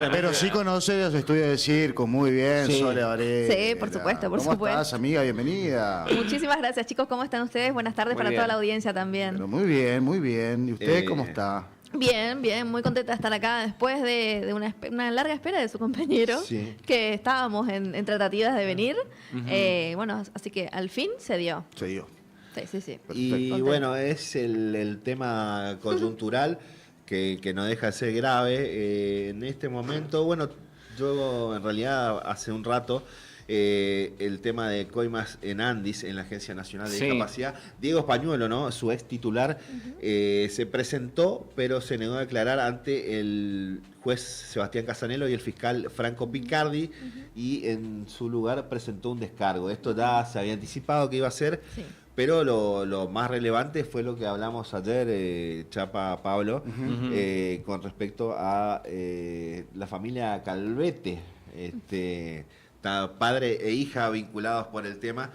Pero sí conoce los estudios de circo, muy bien, Sí. Sole Varela. Sí, por supuesto, por ¿Cómo supuesto. estás, amiga? Bienvenida. Muchísimas gracias, chicos. ¿Cómo están ustedes? Buenas tardes Muy para bien. toda la audiencia también. Pero muy bien, muy bien. ¿Y usted cómo está? Bien, bien, muy contenta de estar acá después de una larga espera de su compañero, Sí. que estábamos en tratativas de venir. Bueno, así que al fin se dio. Se dio. Sí, sí, sí. Y Contenta. bueno, es el tema coyuntural que no deja de ser grave. En este momento, bueno, yo en realidad hace un rato, el tema de coimas en Andis, en la Agencia Nacional de Sí. Discapacidad, Diego Españuelo, ¿no? Su ex titular, se presentó, pero se negó a declarar ante el juez Sebastián Casanelo y el fiscal Franco Picardi, y en su lugar presentó un descargo. Esto ya se había anticipado que iba a ser. Sí. Pero lo más relevante fue lo que hablamos ayer, Chapa, Pablo, con respecto a la familia Calvete, padre e hija vinculados por el tema,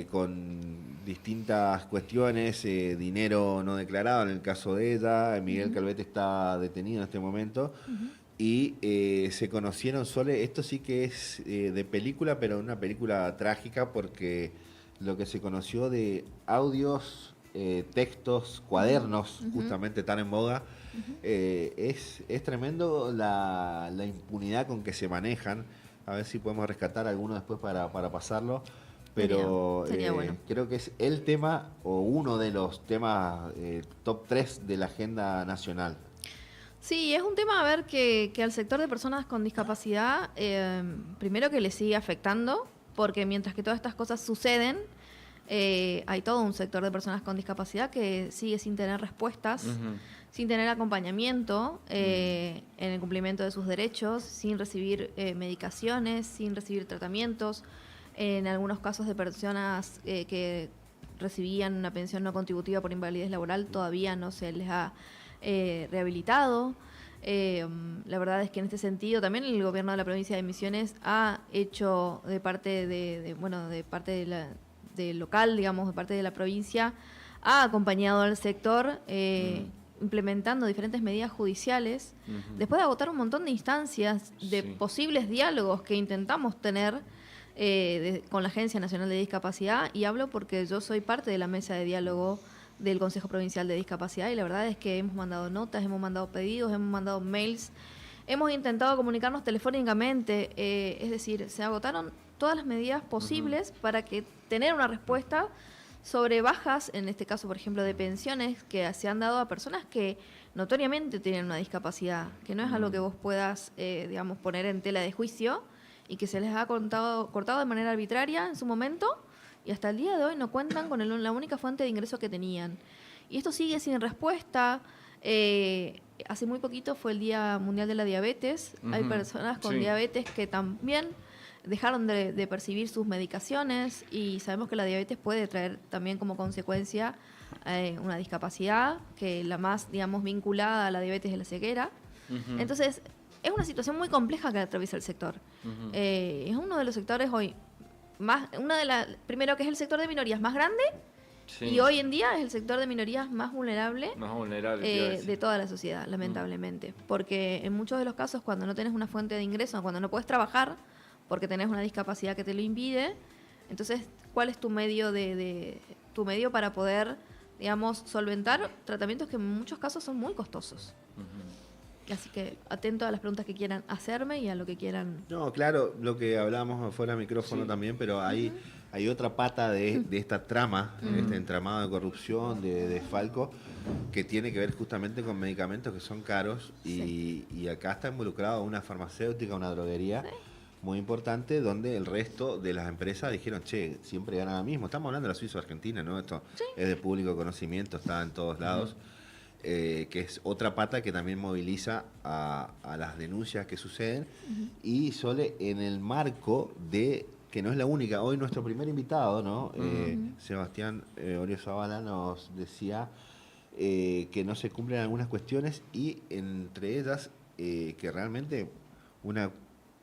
con distintas cuestiones, dinero no declarado en el caso de ella. Miguel Calvete está detenido en este momento. Y se conocieron esto sí que es de película, pero una película trágica, porque lo que se conoció de audios, textos, cuadernos, justamente tan en boga, es tremendo la impunidad con que se manejan. A ver si podemos rescatar alguno después para pasarlo. Pero Sería bueno. creo que es el tema o uno de los temas top 3 de la agenda nacional. Sí, es un tema a ver que al sector de personas con discapacidad, primero que le sigue afectando, porque mientras que todas estas cosas suceden, hay todo un sector de personas con discapacidad que sigue sin tener respuestas, sin tener acompañamiento en el cumplimiento de sus derechos, sin recibir medicaciones, sin recibir tratamientos. En algunos casos de personas que recibían una pensión no contributiva por invalidez laboral, todavía no se les ha rehabilitado. La verdad es que en este sentido también el gobierno de la provincia de Misiones ha hecho de parte del local, digamos, de parte de la provincia, ha acompañado al sector implementando diferentes medidas judiciales, después de agotar un montón de instancias de posibles diálogos que intentamos tener con la Agencia Nacional de Discapacidad, y hablo porque yo soy parte de la mesa de diálogo del Consejo Provincial de Discapacidad, y la verdad es que hemos mandado notas, hemos mandado pedidos, hemos mandado mails, hemos intentado comunicarnos telefónicamente, es decir, se agotaron todas las medidas posibles para que tener una respuesta sobre bajas, en este caso, por ejemplo, de pensiones que se han dado a personas que notoriamente tienen una discapacidad, que no es algo que vos puedas, digamos, poner en tela de juicio, y que se les ha cortado de manera arbitraria en su momento, y hasta el día de hoy no cuentan con la única fuente de ingreso que tenían. Y esto sigue sin respuesta. Hace muy poquito fue el Día Mundial de la Diabetes. Hay personas con diabetes que también dejaron de percibir sus medicaciones, y sabemos que la diabetes puede traer también como consecuencia una discapacidad, que la más, digamos, vinculada a la diabetes es la ceguera. Entonces, es una situación muy compleja que atraviesa el sector. Es uno de los sectores hoy primero, que es el sector de minorías más grande, y hoy en día es el sector de minorías más vulnerable, de toda la sociedad, lamentablemente. Porque en muchos de los casos, cuando no tenés una fuente de ingreso, cuando no puedes trabajar porque tenés una discapacidad que te lo impide, entonces, ¿cuál es tu medio tu medio para poder, digamos, solventar tratamientos que en muchos casos son muy costosos? Así que atento a las preguntas que quieran hacerme y a lo que quieran. No, claro, lo que hablábamos fuera de micrófono también, pero hay otra pata de esta trama, este entramado de corrupción, de Falco, que tiene que ver justamente con medicamentos que son caros, y acá está involucrado una farmacéutica, una droguería muy importante, donde el resto de las empresas dijeron, che, siempre ganan lo mismo. Estamos hablando de la Suiza Argentina, ¿no? Esto es de público conocimiento, está en todos lados. Que es otra pata que también moviliza a las denuncias que suceden, y Sole, en el marco de que no es la única. Hoy nuestro primer invitado, ¿no? Sebastián Orio Zavala, nos decía que no se cumplen algunas cuestiones, y entre ellas que realmente una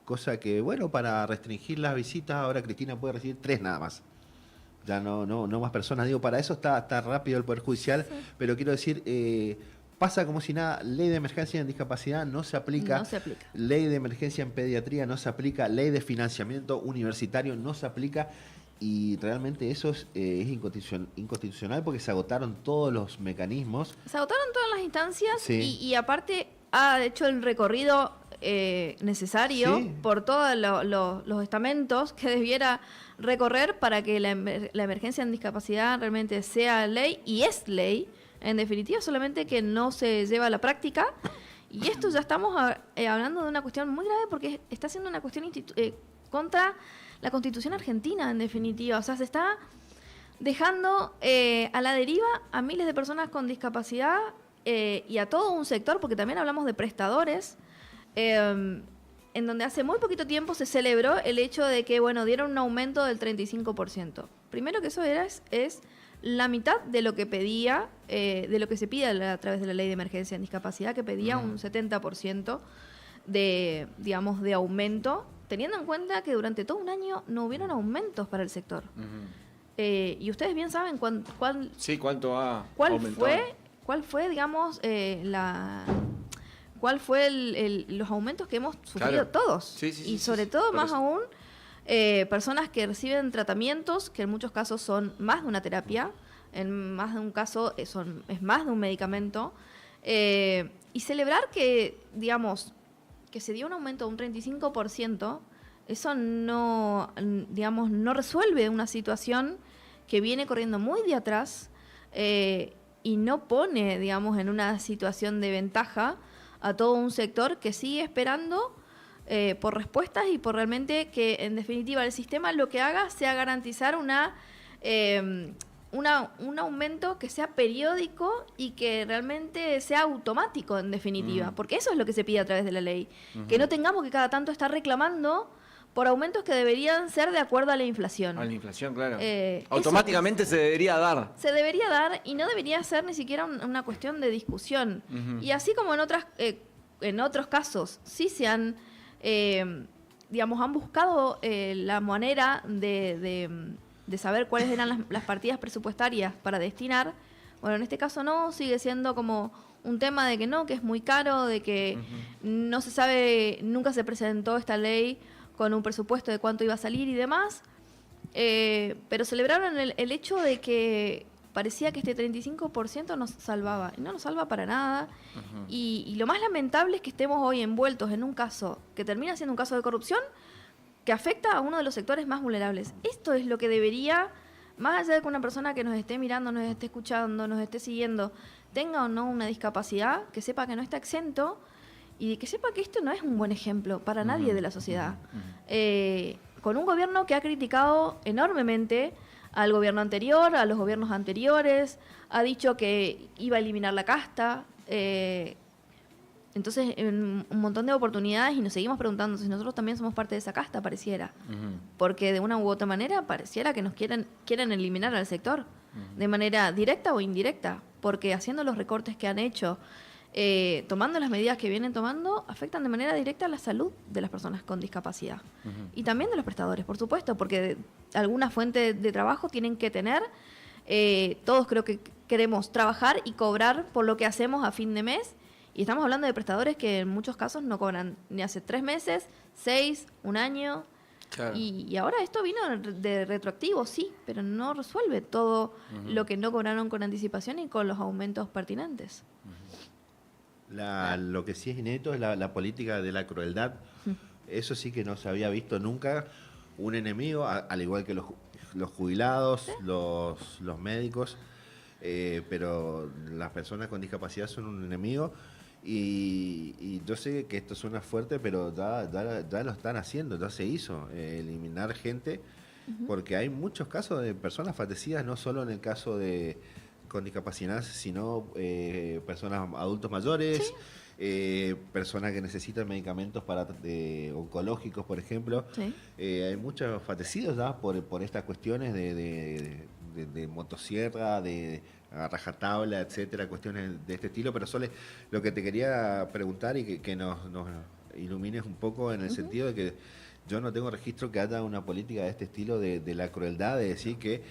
cosa que, bueno, para restringir las visitas ahora Cristina puede recibir 3 nada más. Ya no más personas. Digo, para eso está rápido el Poder Judicial, pero quiero decir, pasa como si nada. Ley de emergencia en discapacidad no se aplica. No se aplica. Ley de emergencia en pediatría no se aplica. Ley de financiamiento universitario no se aplica. Y realmente eso es inconstitucional porque se agotaron todos los mecanismos. Se agotaron todas las instancias Sí. y aparte ha hecho el recorrido necesario Sí. por todos los estamentos que debiera recorrer para que la emergencia en discapacidad realmente sea ley, y es ley, en definitiva, solamente que no se lleva a la práctica. Y esto ya estamos hablando de una cuestión muy grave porque está siendo una cuestión contra la Constitución argentina, en definitiva. O sea, se está dejando a la deriva a miles de personas con discapacidad y a todo un sector, porque también hablamos de prestadores, en donde hace muy poquito tiempo se celebró el hecho de que, bueno, dieron un aumento del 35%. Primero que eso es la mitad de lo que pedía, de lo que se pide a través de la ley de emergencia en discapacidad, que pedía un 70% de, digamos, de aumento, teniendo en cuenta que durante todo un año no hubieron aumentos para el sector. Y ustedes bien saben ¿Cuánto ha cuál aumentado? cuál fue, digamos, cuál fue los aumentos que hemos sufrido Claro. todos. Sí, sí, y sí, sobre sí, todo, por más eso. aún, personas que reciben tratamientos, que en muchos casos son más de una terapia, en más de un caso es más de un medicamento. Y celebrar que, digamos, que se dio un aumento de un 35%, eso no, digamos, no resuelve una situación que viene corriendo muy de atrás y no pone, digamos, en una situación de ventaja a todo un sector que sigue esperando por respuestas y por realmente que, en definitiva, el sistema lo que haga sea garantizar un aumento que sea periódico y que realmente sea automático, en definitiva, porque eso es lo que se pide a través de la ley, que no tengamos que cada tanto estar reclamando por aumentos que deberían ser de acuerdo a la inflación. A la inflación, claro. Eso Automáticamente se debería dar. se debería dar y no debería ser ni siquiera una cuestión de discusión. Y así como en otros casos sí se han, digamos, han buscado la manera de saber cuáles eran las partidas presupuestarias para destinar, bueno, en este caso no, sigue siendo como un tema de que no, que es muy caro, de que no se sabe, nunca se presentó esta ley con un presupuesto de cuánto iba a salir y demás. Pero celebraron el hecho de que parecía que este 35% nos salvaba. Y no nos salva para nada. Y lo más lamentable es que estemos hoy envueltos en un caso que termina siendo un caso de corrupción que afecta a uno de los sectores más vulnerables. Esto es lo que debería, más allá de que una persona que nos esté mirando, nos esté escuchando, nos esté siguiendo, tenga o no una discapacidad, que sepa que no está exento y que sepa que esto no es un buen ejemplo para nadie de la sociedad. Con un gobierno que ha criticado enormemente al gobierno anterior, a los gobiernos anteriores, ha dicho que iba a eliminar la casta. Entonces, en un montón de oportunidades, y nos seguimos preguntando si nosotros también somos parte de esa casta, pareciera. Porque de una u otra manera pareciera que nos quieren eliminar al sector, de manera directa o indirecta, porque haciendo los recortes que han hecho, tomando las medidas que vienen tomando, afectan de manera directa la salud de las personas con discapacidad. Y también de los prestadores, por supuesto, porque alguna fuente de trabajo tienen que tener. Todos creo que queremos trabajar y cobrar por lo que hacemos a fin de mes. Y estamos hablando de prestadores que en muchos casos no cobran ni hace 3 meses, 6, un año. Claro. Y ahora esto vino de retroactivo, sí, pero no resuelve todo lo que no cobraron con anticipación y con los aumentos pertinentes. Lo que sí es inédito es la política de la crueldad. Eso sí que no se había visto nunca. Un enemigo, al igual que los jubilados, los médicos, pero las personas con discapacidad son un enemigo. Y yo sé que esto suena fuerte, pero ya lo están haciendo, ya se hizo, eliminar gente, porque hay muchos casos de personas fallecidas, no solo en el caso de con discapacidad, sino personas adultos mayores, personas que necesitan medicamentos oncológicos, por ejemplo. Sí. Hay muchos fallecidos ya por estas cuestiones de motosierra, a rajatabla, etcétera, cuestiones de este estilo. Pero Sole, lo que te quería preguntar y que nos ilumines un poco en el sentido de que yo no tengo registro que haya una política de este estilo de la crueldad, de decir que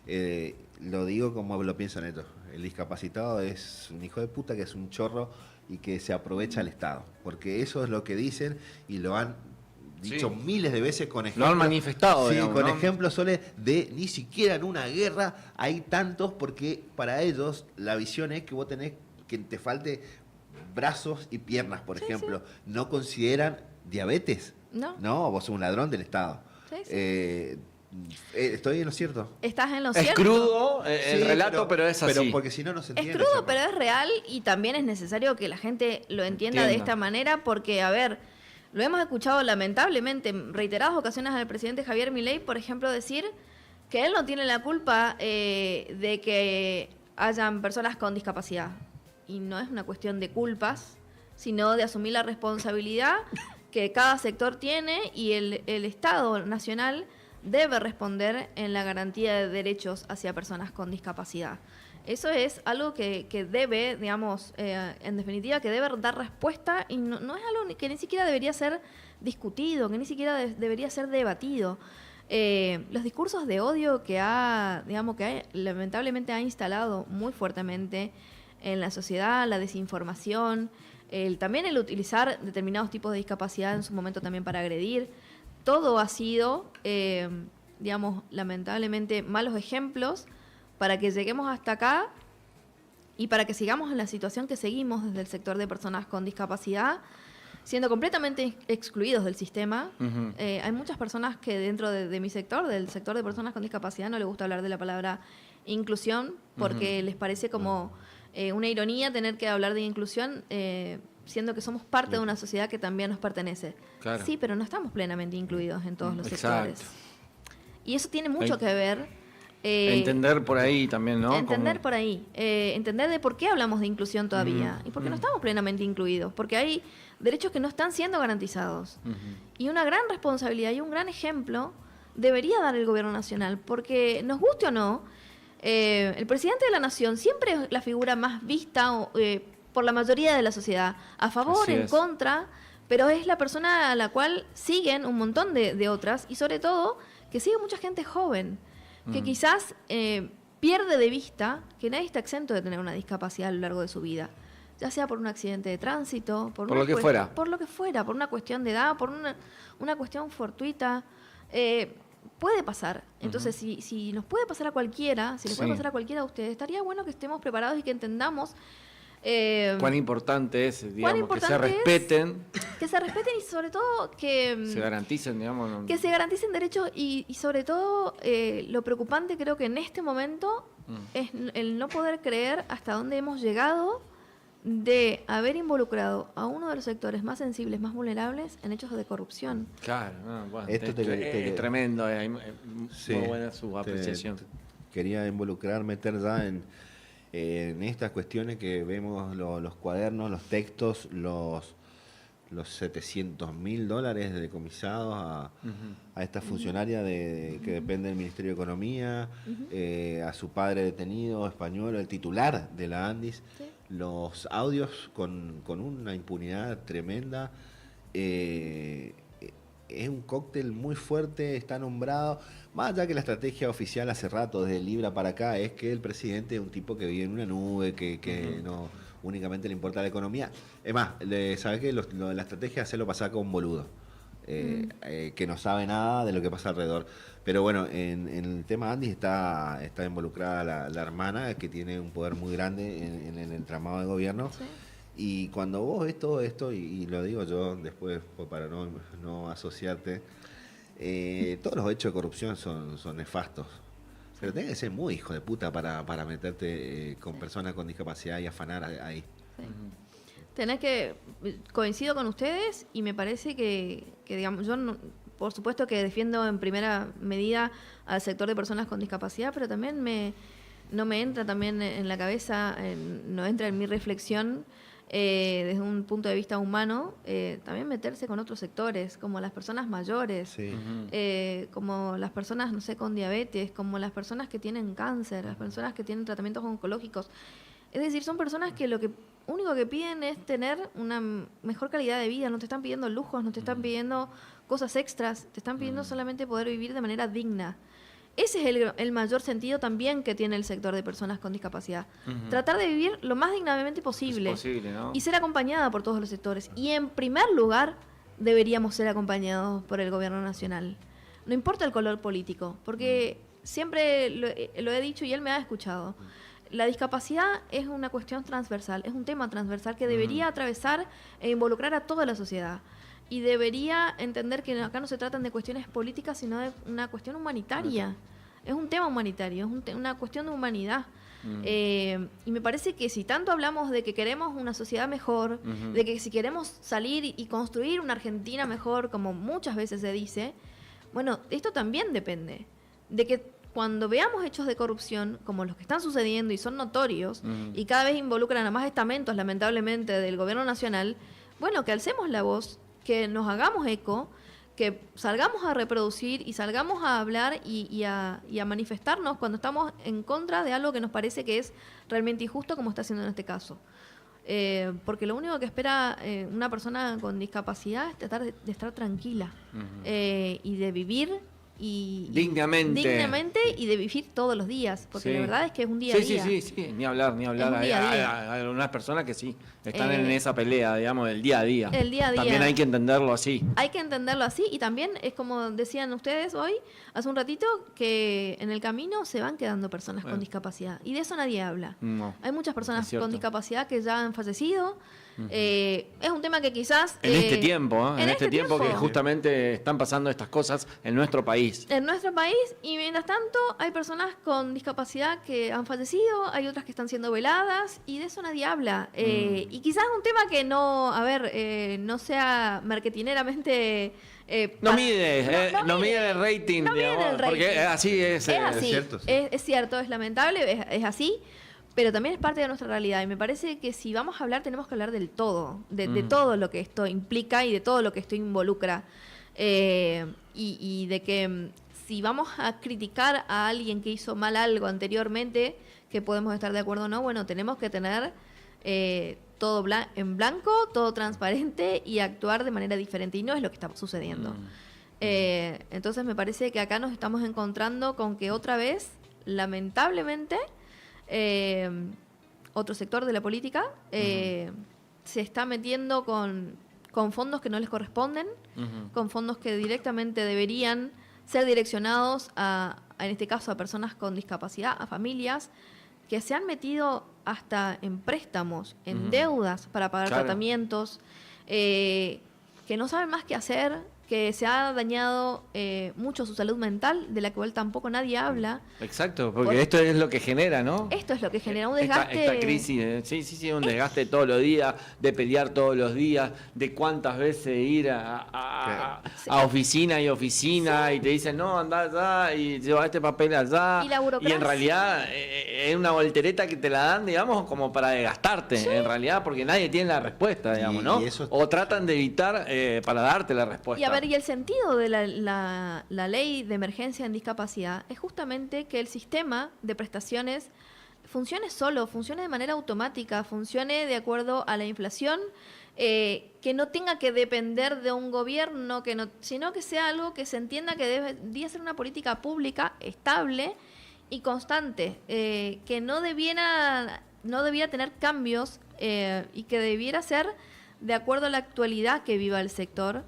Lo digo como lo pienso Neto. El discapacitado es un hijo de puta que es un chorro y que se aprovecha el Estado. Porque eso es lo que dicen y lo han dicho Sí. miles de veces con Lo ejemplos. han manifestado, Sí, digamos, con ¿no? ejemplos soles de ni siquiera en una guerra hay tantos, porque para ellos la visión es que vos tenés que te falte brazos y piernas, por ejemplo. No consideran diabetes. No. No, vos sos un ladrón del Estado. Sí, sí. ¿Estoy en lo cierto? Estás en lo Es cierto. crudo el Sí, relato, pero es así. Pero porque si no, no se Es entiende. crudo, Chapa. pero es real y también es necesario que la gente lo entienda de Entienda. esta manera porque, a ver, lo hemos escuchado lamentablemente en reiteradas ocasiones al presidente Javier Milei, por ejemplo, decir que él no tiene la culpa de que hayan personas con discapacidad. Y no es una cuestión de culpas, sino de asumir la responsabilidad que cada sector tiene y el Estado nacional debe responder en la garantía de derechos hacia personas con discapacidad. Eso es algo que debe, digamos, en definitiva, que debe dar respuesta y no es algo que ni siquiera debería ser discutido, que ni siquiera debería ser debatido. Los discursos de odio que lamentablemente ha instalado muy fuertemente en la sociedad, la desinformación, también el utilizar determinados tipos de discapacidad en su momento también para agredir, todo ha sido, lamentablemente malos ejemplos para que lleguemos hasta acá y para que sigamos en la situación que seguimos desde el sector de personas con discapacidad, siendo completamente excluidos del sistema. Ujú. Hay muchas personas que dentro de mi sector, del sector de personas con discapacidad, no les gusta hablar de la palabra inclusión porque les parece como una ironía tener que hablar de inclusión siendo que somos parte de una sociedad que también nos pertenece. Claro. Sí, pero no estamos plenamente incluidos en todos los Exacto. sectores. Y eso tiene mucho que ver. Entender por ahí también, ¿no? Entender Como- por ahí. Entender de por qué hablamos de inclusión todavía. Y porque no estamos plenamente incluidos. Porque hay derechos que no están siendo garantizados. Ujú. Y una gran responsabilidad y un gran ejemplo debería dar el gobierno nacional. Porque nos guste o no, el presidente de la nación siempre es la figura más vista por la mayoría de la sociedad. A favor, Así en es. contra, pero es la persona a la cual siguen un montón de otras. Y sobre todo, que sigue mucha gente joven. Que quizás pierde de vista que nadie está exento de tener una discapacidad a lo largo de su vida. Ya sea por un accidente de tránsito, Por una lo que cuest- fuera. por lo que fuera, por una cuestión de edad, por una cuestión fortuita. Puede pasar. Entonces, si nos puede pasar a cualquiera, si les puede Sí. pasar a cualquiera de ustedes, estaría bueno que estemos preparados y que entendamos Cuán importante es, digamos, que se importante es respeten, que se respeten y sobre todo que se garanticen, digamos. no- que se garanticen derechos y sobre todo lo preocupante creo que en este momento es el no poder creer hasta dónde hemos llegado de haber involucrado a uno de los sectores más sensibles, más vulnerables en hechos de corrupción. Claro, no, bueno, Esto es tremendo, Sí, muy buena su apreciación. Quería meter ya en estas cuestiones que vemos los cuadernos, los textos, los $700.000 decomisados a esta funcionaria que depende del Ministerio de Economía, a su padre detenido español, el titular de la Andis, Sí. los audios con una impunidad tremenda. Es un cóctel muy fuerte, está nombrado, más allá que la estrategia oficial hace rato, desde Libra para acá, es que el presidente es un tipo que vive en una nube, que no únicamente le importa la economía. Es más, ¿sabes qué? La estrategia es hacerlo pasar como un boludo, que no sabe nada de lo que pasa alrededor. Pero bueno, en el tema Andis está involucrada la hermana, que tiene un poder muy grande en el entramado de gobierno. Sí. Y cuando vos ves todo esto, y lo digo yo después para no asociarte, todos los hechos de corrupción son nefastos. Pero tenés que ser muy hijo de puta para meterte con personas con discapacidad y afanar ahí. Sí. Tenés que, coincido con ustedes y me parece que digamos, yo por supuesto que defiendo en primera medida al sector de personas con discapacidad, pero también no me entra también en la cabeza, no entra en mi reflexión desde un punto de vista humano, también meterse con otros sectores, como las personas mayores, Sí. como las personas, no sé, con diabetes, como las personas que tienen cáncer, las personas que tienen tratamientos oncológicos. Es decir, son personas que lo único que piden es tener una mejor calidad de vida, no te están pidiendo lujos, no te están pidiendo cosas extras, te están pidiendo solamente poder vivir de manera digna. Ese es el mayor sentido también que tiene el sector de personas con discapacidad. Tratar de vivir lo más dignamente posible. Es posible, ¿no? Y ser acompañada por todos los sectores. Y en primer lugar, deberíamos ser acompañados por el gobierno nacional. No importa el color político, porque siempre lo he dicho y él me ha escuchado. La discapacidad es una cuestión transversal, es un tema transversal que debería atravesar e involucrar a toda la sociedad. Y debería entender que acá no se tratan de cuestiones políticas, sino de una cuestión humanitaria. Es un tema humanitario, es una cuestión de humanidad. Y me parece que si tanto hablamos de que queremos una sociedad mejor, de que si queremos salir y construir una Argentina mejor, como muchas veces se dice, bueno, esto también depende de que cuando veamos hechos de corrupción como los que están sucediendo y son notorios y cada vez involucran a más estamentos, lamentablemente, del gobierno nacional, bueno, que alcemos la voz, que nos hagamos eco, que salgamos a reproducir y salgamos a hablar y a manifestarnos cuando estamos en contra de algo que nos parece que es realmente injusto, como está haciendo en este caso. Porque lo único que espera una persona con discapacidad es tratar de estar tranquila y de vivir dignamente y de vivir todos los días, porque la verdad es que es un día a día. Sí, ni hablar. Es un día a día. Hay algunas personas que sí, están en esa pelea, digamos, del día a día. El día a día. También hay que entenderlo así. Hay que entenderlo así y también es como decían ustedes hoy, hace un ratito, que en el camino se van quedando personas con discapacidad y de eso nadie habla. No, hay muchas personas es cierto. con discapacidad que ya han fallecido. Es un tema que quizás... En este tiempo, en este tiempo que tiempo. justamente están pasando estas cosas en nuestro país. En nuestro país, y mientras tanto hay personas con discapacidad que han fallecido, hay otras que están siendo veladas y de eso nadie habla. Y quizás un tema que no, no sea marketineramente... No mide el rating, no mide digamos, el rating. porque así es. Es así, cierto, sí. es cierto, es lamentable, es así, pero también es parte de nuestra realidad. Y me parece que si vamos a hablar, tenemos que hablar del todo, de todo lo que esto implica y de todo lo que esto involucra. Y de que si vamos a criticar a alguien que hizo mal algo anteriormente, que podemos estar de acuerdo o no, bueno, tenemos que tener todo en blanco, todo transparente y actuar de manera diferente. Y no es lo que está sucediendo. Entonces me parece que acá nos estamos encontrando con que otra vez, lamentablemente, otro sector de la política se está metiendo con fondos que no les corresponden, con fondos que directamente deberían ser direccionados en este caso, a personas con discapacidad, a familias que se han metido hasta en préstamos, en deudas para pagar tratamientos, que no saben más qué hacer, que se ha dañado mucho su salud mental, de la cual tampoco nadie habla. Exacto, porque esto es lo que genera, ¿no? Esto es lo que genera un desgaste. Esta crisis, sí, un desgaste todos los días, de pelear todos los días, de cuántas veces ir a oficina y te dicen, no, andá allá y lleva este papel allá. Y la burocracia. Y en realidad es una voltereta que te la dan, digamos, como para desgastarte, en realidad, porque nadie tiene la respuesta, digamos, ¿no? O tratan de evitar para darte la respuesta. Y a ver, y el sentido de la ley de emergencia en discapacidad es justamente que el sistema de prestaciones funcione solo, funcione de manera automática, funcione de acuerdo a la inflación, que no tenga que depender de un gobierno, sino que sea algo que se entienda que debería ser una política pública estable y constante, que no debiera tener cambios y que debiera ser de acuerdo a la actualidad que viva el sector.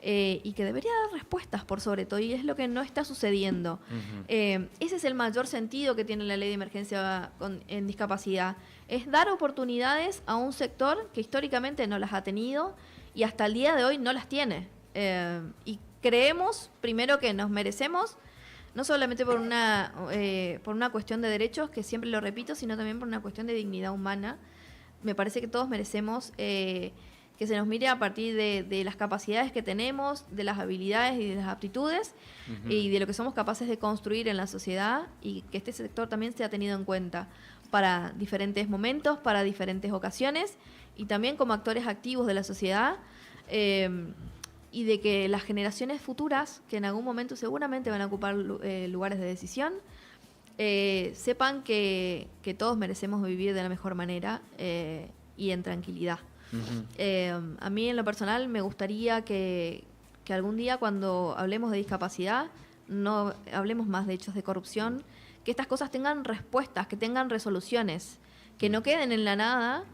Y que debería dar respuestas por sobre todo, y es lo que no está sucediendo. Ese es el mayor sentido que tiene la ley de emergencia en discapacidad, es dar oportunidades a un sector que históricamente no las ha tenido y hasta el día de hoy no las tiene. Y creemos, primero, que nos merecemos, no solamente por una cuestión de derechos, que siempre lo repito, sino también por una cuestión de dignidad humana. Me parece que todos merecemos que se nos mire a partir de las capacidades que tenemos, de las habilidades y de las aptitudes y de lo que somos capaces de construir en la sociedad, y que este sector también sea tenido en cuenta para diferentes momentos, para diferentes ocasiones, y también como actores activos de la sociedad, y de que las generaciones futuras, que en algún momento seguramente van a ocupar lugares de decisión, sepan que todos merecemos vivir de la mejor manera y en tranquilidad. A mí, en lo personal, me gustaría que algún día, cuando hablemos de discapacidad, no hablemos más de hechos de corrupción, que estas cosas tengan respuestas, que tengan resoluciones, que no queden en la nada,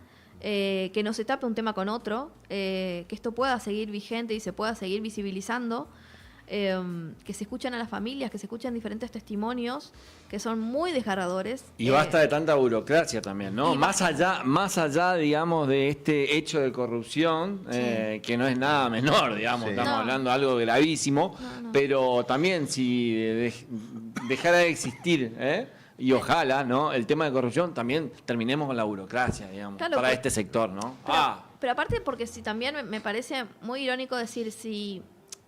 que no se tape un tema con otro, que esto pueda seguir vigente y se pueda seguir visibilizando, que se escuchen a las familias, que se escuchen diferentes testimonios que son muy desgarradores. Y basta de tanta burocracia también, ¿no? Más allá, digamos, de este hecho de corrupción, que no es nada menor, digamos, estamos hablando de algo gravísimo, pero también si dejara de existir, y ojalá, ¿no? El tema de corrupción también terminemos con la burocracia, digamos, claro, para este sector, ¿no? Pero aparte, porque si también me parece muy irónico decir, si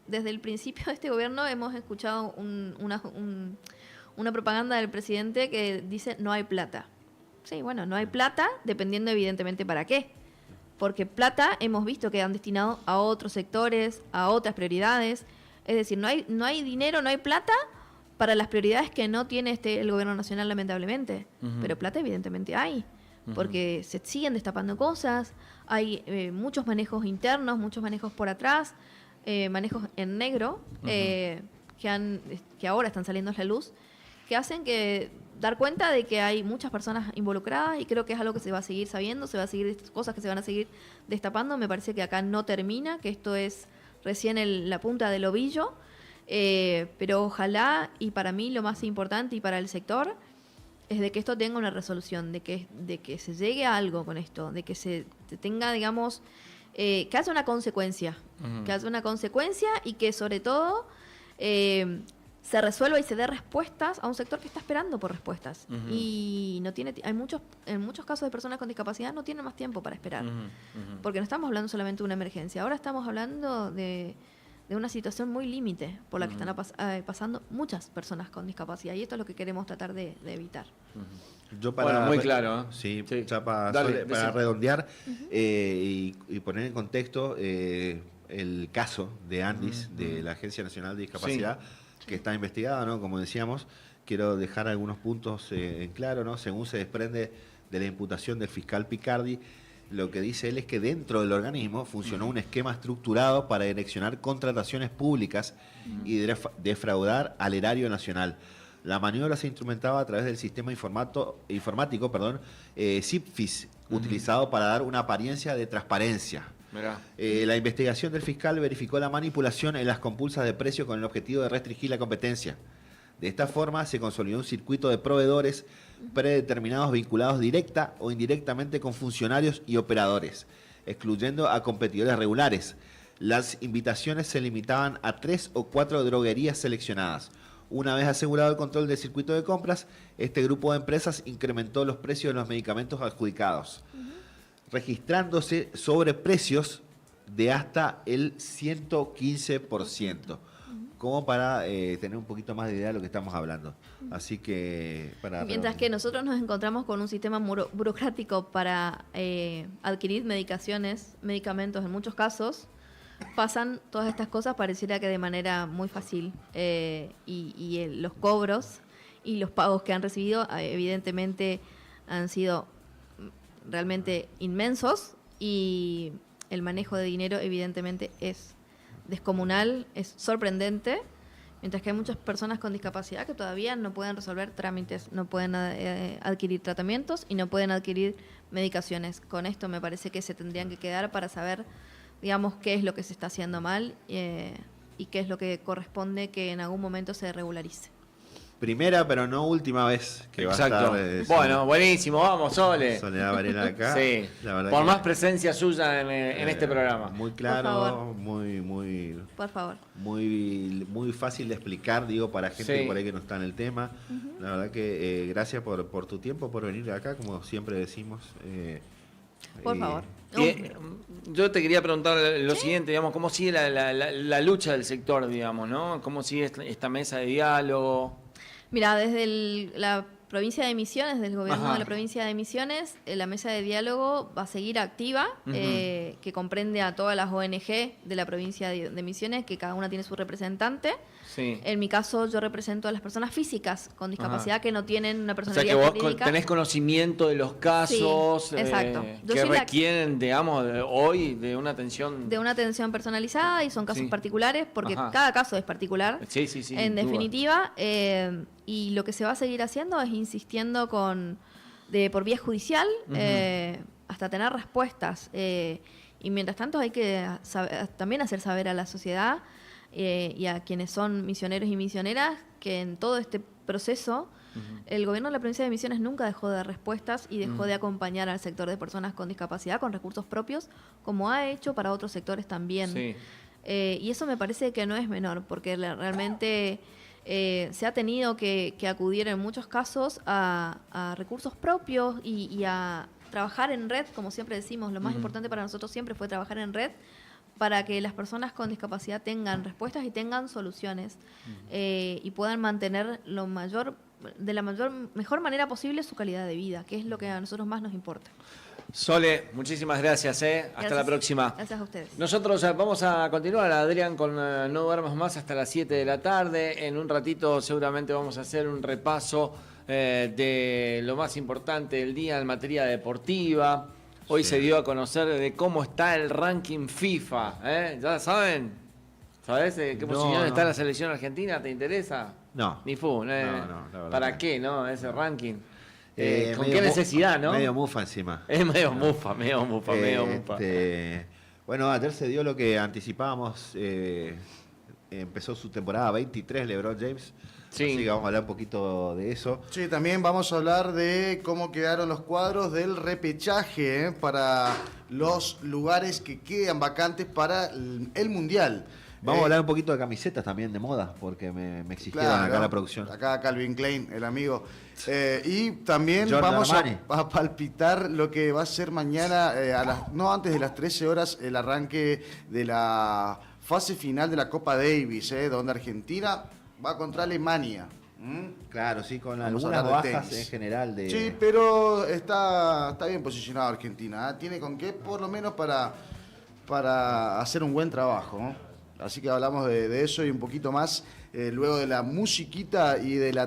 desde el principio de este gobierno hemos escuchado una propaganda del presidente que dice no hay plata. Sí, bueno, no hay plata, dependiendo evidentemente para qué. Porque plata hemos visto que han destinado a otros sectores, a otras prioridades. Es decir, no hay dinero, no hay plata para las prioridades que no tiene el gobierno nacional, lamentablemente. Pero plata evidentemente hay, porque se siguen destapando cosas, hay muchos manejos internos, muchos manejos por atrás, manejos en negro, que ahora están saliendo a la luz, que hacen que dar cuenta de que hay muchas personas involucradas, y creo que es algo que se va a seguir sabiendo, se va a seguir, cosas que se van a seguir destapando. Me parece que acá no termina, que esto es recién la punta del ovillo. Pero ojalá, y para mí lo más importante y para el sector, es de que esto tenga una resolución, de que se llegue a algo con esto, de que se tenga, digamos, que haya una consecuencia, que haya una consecuencia, y que sobre todo se resuelva y se dé respuestas a un sector que está esperando por respuestas. Y no tiene, en muchos casos de personas con discapacidad no tienen más tiempo para esperar, porque no estamos hablando solamente de una emergencia, ahora estamos hablando de una situación muy límite por la que están pasando muchas personas con discapacidad, y esto es lo que queremos tratar de evitar. Yo para, muy claro. Sí, Sí. ya para redondear y poner en contexto el caso de Andis, de la Agencia Nacional de Discapacidad, que está investigada, ¿no? Como decíamos, quiero dejar algunos puntos en claro, ¿no? Según se desprende de la imputación del fiscal Picardi, lo que dice él es que dentro del organismo funcionó un esquema estructurado para direccionar contrataciones públicas y defraudar al erario nacional. La maniobra se instrumentaba a través del sistema informático, SIPFIS, utilizado para dar una apariencia de transparencia. La investigación del fiscal verificó la manipulación en las compulsas de precio con el objetivo de restringir la competencia. De esta forma se consolidó un circuito de proveedores predeterminados vinculados directa o indirectamente con funcionarios y operadores, excluyendo a competidores regulares. Las invitaciones se limitaban a 3 o 4 droguerías seleccionadas. Una vez asegurado el control del circuito de compras, este grupo de empresas incrementó los precios de los medicamentos adjudicados, registrándose sobreprecios de hasta el 115%. Como para tener un poquito más de idea de lo que estamos hablando. Así que... Mientras que nosotros nos encontramos con un sistema burocrático para adquirir medicamentos en muchos casos, pasan todas estas cosas, pareciera que de manera muy fácil. Los cobros y los pagos que han recibido evidentemente han sido realmente inmensos, y el manejo de dinero evidentemente es descomunal, es sorprendente, mientras que hay muchas personas con discapacidad que todavía no pueden resolver trámites, no pueden adquirir tratamientos y no pueden adquirir medicaciones. Con esto me parece que se tendrían que quedar para saber, digamos, qué es lo que se está haciendo mal y qué es lo que corresponde que en algún momento se regularice. Primera, pero no última vez que va a estar. Bueno, buenísimo, vamos, Sole. Soledad Varela acá. Sí, la verdad por que, más presencia suya en este programa. Muy claro, muy por favor. Muy fácil de explicar, digo, para gente por ahí que no está en el tema. La verdad que gracias por tu tiempo, por venir acá, como siempre decimos. Por favor. Yo te quería preguntar lo siguiente, digamos, ¿cómo sigue la lucha del sector, digamos, ¿no? ¿Cómo sigue esta mesa de diálogo? Mira, desde la provincia de Misiones, del gobierno Ajá. de la provincia de Misiones, la mesa de diálogo va a seguir activa, que comprende a todas las ONG de la provincia de Misiones, que cada una tiene su representante. Sí. En mi caso, yo represento a las personas físicas con discapacidad Ajá. que no tienen una O sea personalidad que vos jurídica. tenés conocimiento de los casos Sí, exacto. Yo que soy la- requieren, digamos, hoy de una atención. De una atención personalizada y son casos Sí. particulares porque Ajá. cada caso es particular. Sí, sí, sí. En sin duda. definitiva, y lo que se va a seguir haciendo es insistiendo por vía judicial hasta tener respuestas. Y mientras tanto hay que también hacer saber a la sociedad y a quienes son misioneros y misioneras que en todo este proceso el gobierno de la provincia de Misiones nunca dejó de dar respuestas y dejó de acompañar al sector de personas con discapacidad con recursos propios, como ha hecho para otros sectores también. Sí. Y eso me parece que no es menor, porque realmente se ha tenido que acudir en muchos casos a recursos propios y a trabajar en red, como siempre decimos. Lo más importante para nosotros siempre fue trabajar en red para que las personas con discapacidad tengan respuestas y tengan soluciones y puedan mantener de la mejor manera posible su calidad de vida, que es lo que a nosotros más nos importa. Sole, muchísimas gracias. Hasta Gracias. la próxima. Gracias a ustedes. Nosotros vamos a continuar, Adrián, con No Duermas Más hasta las 7 de la tarde. En un ratito seguramente vamos a hacer un repaso de lo más importante del día en materia deportiva. Hoy se dio a conocer de cómo está el ranking FIFA. ¿Ya saben? ¿Sabés de qué No, posición no. está la selección argentina? ¿Te interesa? No. Ni fu, No, la verdad ¿Para que qué, no? Ese ranking. ¿Con medio qué necesidad, no? Medio mufa encima. Es medio mufa, medio mufa. Bueno, ayer se dio lo que anticipábamos. Empezó su temporada 23, LeBron James. Sí. Así que vamos a hablar un poquito de eso. Sí, también vamos a hablar de cómo quedaron los cuadros del repechaje para los lugares que quedan vacantes para el Mundial. Vamos a hablar un poquito de camisetas también de moda, porque me exigieron Claro, acá la producción. Acá Calvin Klein, el amigo. Y también Jordan vamos Armani. a palpitar lo que va a ser mañana, no antes de las 13 horas, el arranque de la fase final de la Copa Davis, donde Argentina va contra Alemania. Claro, sí, con Vamos a algunas hablar de bajas tenis. en general de... Sí, pero está bien posicionado Argentina. Tiene con qué, por lo menos, para hacer un buen trabajo, ¿no? Así que hablamos de eso y un poquito más luego de la musiquita y de la